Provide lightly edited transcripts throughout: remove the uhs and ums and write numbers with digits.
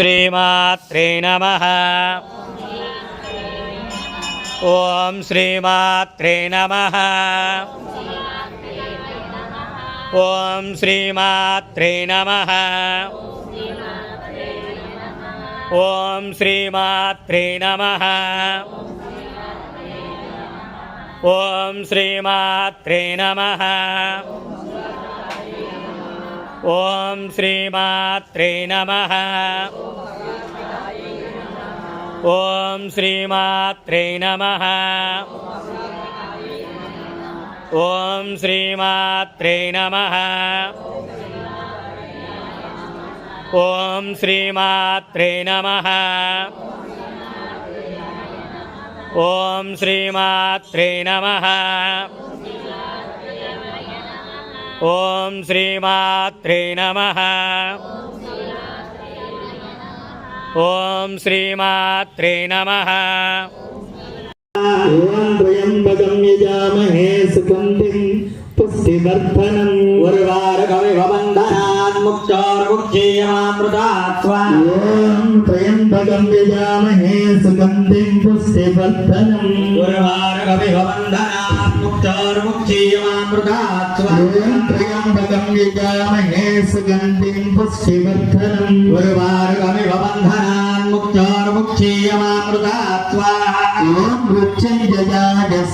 श्रीमात्रे नमः। ओम श्रीमात्रे नमः। ओम श्रीमात्रे नमः। ओम श्रीमात्रे नमः। ओम श्रीमात्रे नमः। ओम श्रीमात्रे नमः। ओम श्रीमात्रे नमः। ओम श्रीमात्रे नमः। ओम श्रीमात्रे नमः। ओम श्रीमात्रे नमः। ओम श्रीमात्रे नमः। ओम श्रीमात्रे नमः। ओम त्र्यंबकं यजामहे सुगंधिं पुष्टिवर्धनम् उर्वारुकविभवन्धनान् मुक्तोर्मुक्षीयमामृतात् स्वाहा। ओम त्र्यंबकं यजामहे सुगंधिं पुष्टिवर्धनम् उर्वारुकविभवन्धनान् मुक्तोर्मुक्षीयमामृतात् स्वाहा। ओम त्र्यंबकं यजामहे सुगंधिं पुष्टिवर्धनम् उर्वारुकविभवन्धनान् मुक्तोर्मुक्षीयमामृतात् स्वाहा। ओम वृक्षं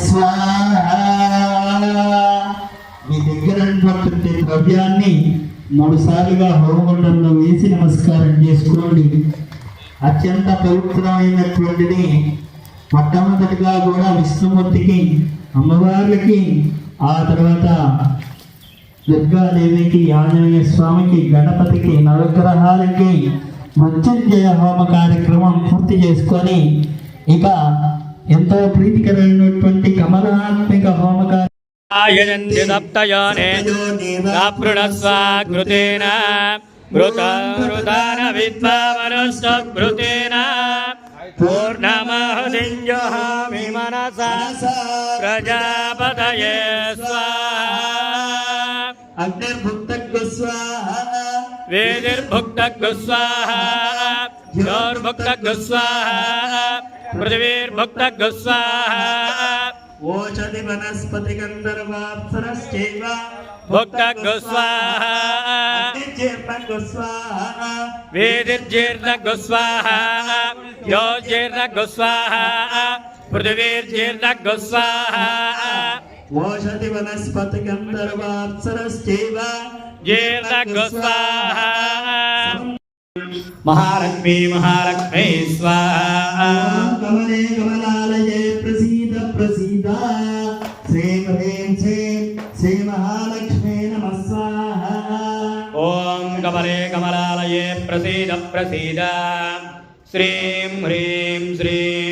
स्वाहा। మీ దగ్గర ఉన్నటువంటి ద్రవ్యాన్ని 3 సార్లుగా హోమగుండంలో వేసి నమస్కారం చేసుకోండి. అత్యంత పవిత్రమైనటువంటిది మొట్టమొదటిగా కూడా విష్ణుమూర్తికి, అమ్మవార్లకి, ఆ తర్వాత దుర్గాదేవికి, ఆంజనేయ స్వామికి, గణపతికి, నవగ్రహాలకి మృత్యుంజయ హోమ కార్యక్రమం పూర్తి చేసుకొని ఇక ఎంతో ప్రీతికరమైనటువంటి కమలాత్మిక హోమ आयजन्ति सप्तयोने कृतेन मृतान विद्वामनुष्टभृतेन पूर्णमहदिञ्जहामि मनसा प्रजापतये स्वाहा। अग्निर्भुक्तग् स्वाहा। वेदिर्भुक्तग् स्वाहा। ज्योर्भुक्तग् स्वाहा। पृथिवीर्भुक्तग् स्वाहा। ओषधि वनस्पति गंधर्वाप्सरश्चैव भुक्तग् स्वाहा। अग्निर्जीर्णग् स्वाहा। वेदिर्जीर्णग् स्वाहा। ज्योर्जीर्णग् स्वाहा। पृथिवीर्जीर्णग् स्वाहा। ओषधि वनस्पति गंधर्वाप्सरश्चैव जीर्णग् स्वाहा। महालक्ष्मी महालक्ष्मी स्वाहा। कमले कमलालये प्रसीद प्रसीद। श्रीं ह्रीं श्रीं श्री महालक्ष्मी नमः स्वाहा। ओम कमले कमलालये प्रसीद प्रसीद। श्रीं ह्रीं श्रीं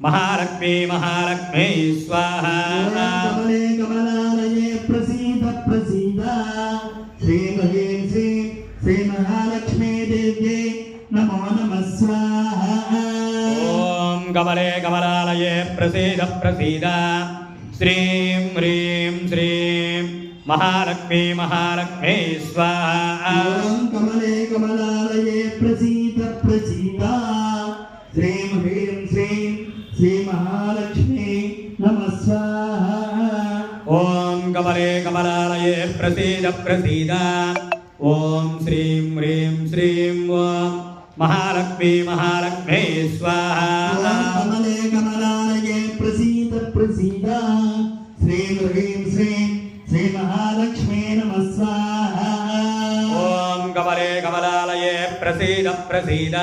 महालक्ष्मी महालक्ष्मी स्वाहा। कमले कमलालये प्रसीद प्रसीद। श्रीं ह्रीं श्रीं श्री महालक्ष्मी देव्यै नमो नमः स्वाहा। ओम कमले कमलालये प्रसीद प्रसीद। श्रीं ह्रीं श्रीं महालक्ष्मी महालक्ष्मी स्वाहा। कमले कमलालये प्रसीद प्रसीद। श्रीं ह्रीं श्रीं श्री महालक्ष्मी नमः स्वाहा। ओम कमले कमलालये प्रसीद प्रसीद। ओम श्रीं ह्रीं श्रीं महालक्ष्मी महालक्ष्मी स्वाहा। कमले कमलालये प्रसीद प्रसीद। श्रीं ह्रीं श्रीं श्री महालक्ष्मी नमः स्वाहा। ओम कमले कमलालये प्रसीद प्रसीद।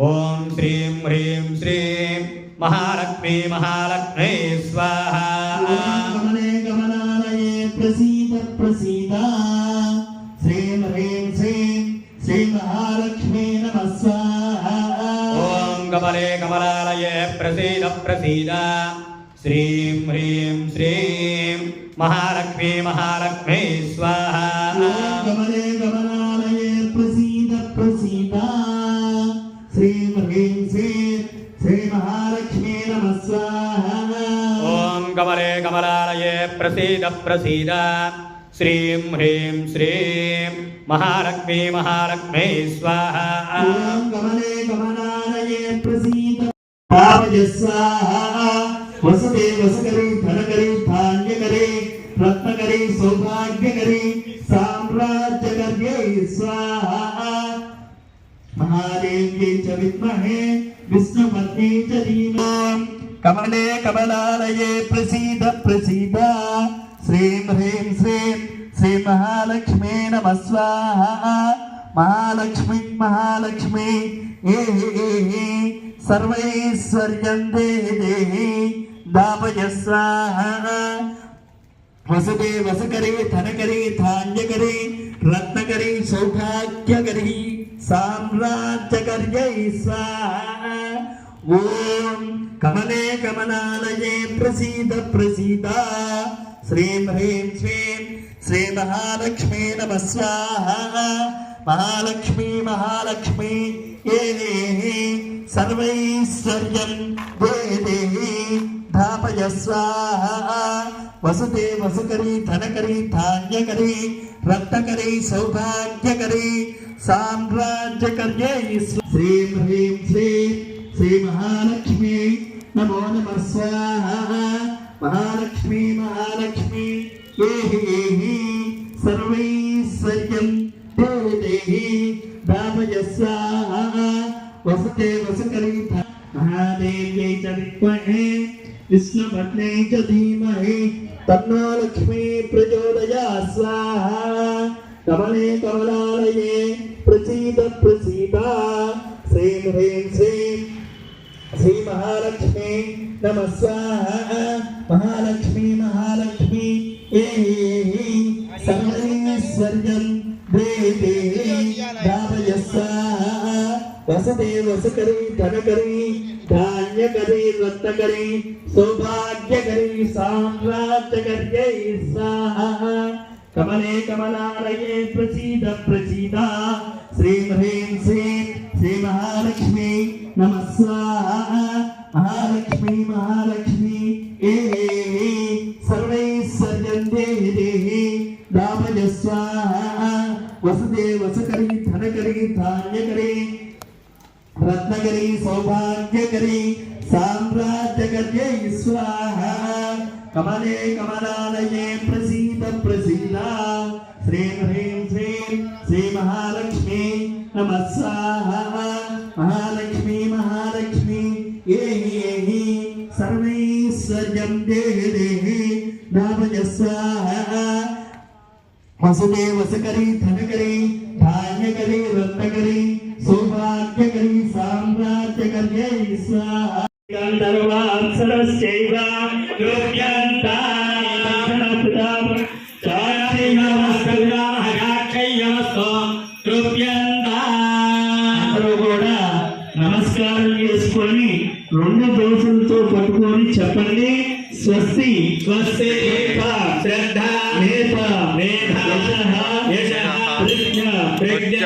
ओम श्रीं ह्रीं श्रीं महालक्ष्मी महालक्ष्मी स्वाहा। कमले कमलालये प्रसीद प्रसीद। श्रीं ह्रीं श्रीं श्री महालक्ष्मी नमः स्वाहा। ओम कमले कमलालये प्रसीद प्रसीद। श्रीं ह्रीं श्रीं महालक्ष्मी महालक्ष्मी स्वाहा। कमले कमलालये प्रसीद प्रसीद। श्रीं ह्रीं श्रीं श्री महालक्ष्मी नमः स्वाहा। ओम कमले कमलालये प्रसीद प्रसीद। श्रीं ह्रीं श्रीं महालक्ष्मी महालक्ष्मी स्वाहा ओम कमले कमलालये प्रसीद पावय स्वाहा वसते वसकरी धनकरी धान्यकरी रत्नकरी सौभाग्यकरी साम्राज्यकर्यै स्वाहा महादेव्यै च विद्महे विष्णुपत्न्यै च धीमहि कमले कमलालये प्रसीद प्रसीद श्रीं ह्रीं श्रीं श्री महालक्ष्मी नमः स्वाहा महालक्ष्मी महालक्ष्मी सर्वैश्वर्यं देहि देहि दापय स्वाहा वसुदे वसकरी धनकरी धान्यकरी रत्नकरी सौभाग्यकरी साम्राज्यकर्यै स्वाहा ओम कमले कमलालये प्रसीद प्रसीद श्रीं ह्रीं श्रीं श्री महालक्ष्मी नमः स्वाहा महालक्ष्मी महालक्ष्मी सर्वैश्वर्यं देहि धापय स्वाहा वसुते वसुकरी धनकरी धान्यकरी रत्नकरी सौभाग्यकरी साम्राज्यकर्यै श्रीं ह्रीं श्रीं श्री महालक्ष्मी नमो नमः स्वाहा महालक्ष्मी महालक्ष्मी सर्वैश्वर्यं देहि दापय स्वाहा वसते वसकरी महादेव्यै च विद्महे विष्णुपत्न्यै च धीमहि तन्नो लक्ष्मी प्रचोदयात् स्वाहा कमले कमलालये प्रसीद प्रसीद श्रीं ह्रीं श्रीं श्री महालक्ष्मी नमः स्वाहा महालक्ष्मी महालक्ष्मी सर्वैश्वर्यं देहि दापय स्वाहा वसते वसकरी धनकरी धान्यकरी रत्नकरी सौभाग्यकरी साम्राज्यकर्यै स्वाहा कमले कमलालये प्रसीद प्रसीद श्रीं ह्रीं श्रीं श्री महालक्ष्मी नमः स्वाहा महालक्ष्मी महालक्ष्मी सर्वैश्वर्यं देहि देहि दापय स्वाहा वसुदे वसकरी धनकरी धान्यकरी रत्नकरी सौभाग्यकरी साम्राज्यकर्यै स्वाहा कमले कमलालये प्रसीद प्रसीद श्रीं ह्रीं श्रीं श्री महालक्ष्मी नमः स्वाहा महालक्ष्मी महालक्ष्मी सर्वैश्वर्यं देहि देहि दापय स्वाहा वसुदे वसकरी धनकरी धान्यकरी रत्नकरी सौभाग्यकरी साम्राज्यकर्यै स्वाहा गन्धर्वाप्सरश्चैव योग्यन्ताः అందరూ కూడా నమస్కారం చేసుకొని రెండు దోసులతో పట్టుకొని చెప్పండి స్వస్తి స్వస్తి శ్రద్ధ మేధ మేధ యశః ప్రజ్ఞ ప్రజ్ఞ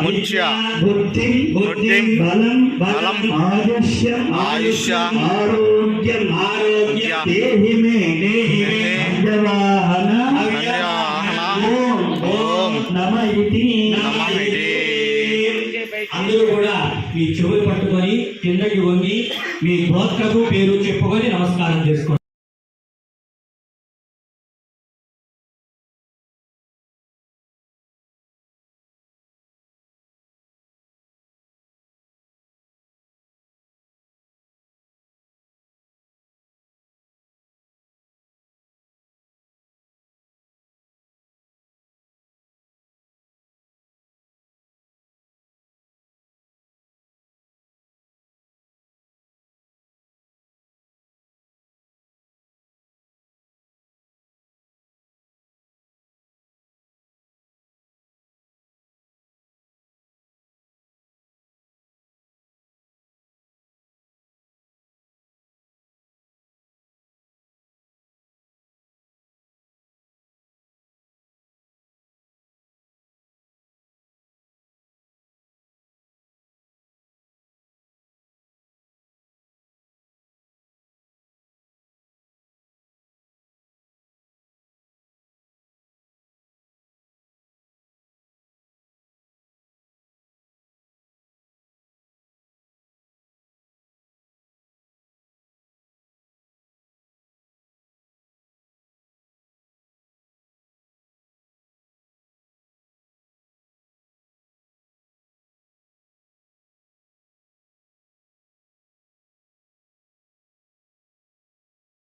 ముచ్య బుద్ధి బుద్ధిం బలం బలం ఆయుష్యం ఆయుష్యం ఆరోగ్యం ఆరోగ్యం దేహి మే అవ్యవాహన ఓం నమ ఇతి అందరూ కూడా మీ చెవులు పట్టుకొని కిందకి వంగి మీ గోత్రపు పేరు చెప్పుకొని నమస్కారం చేసుకోండి.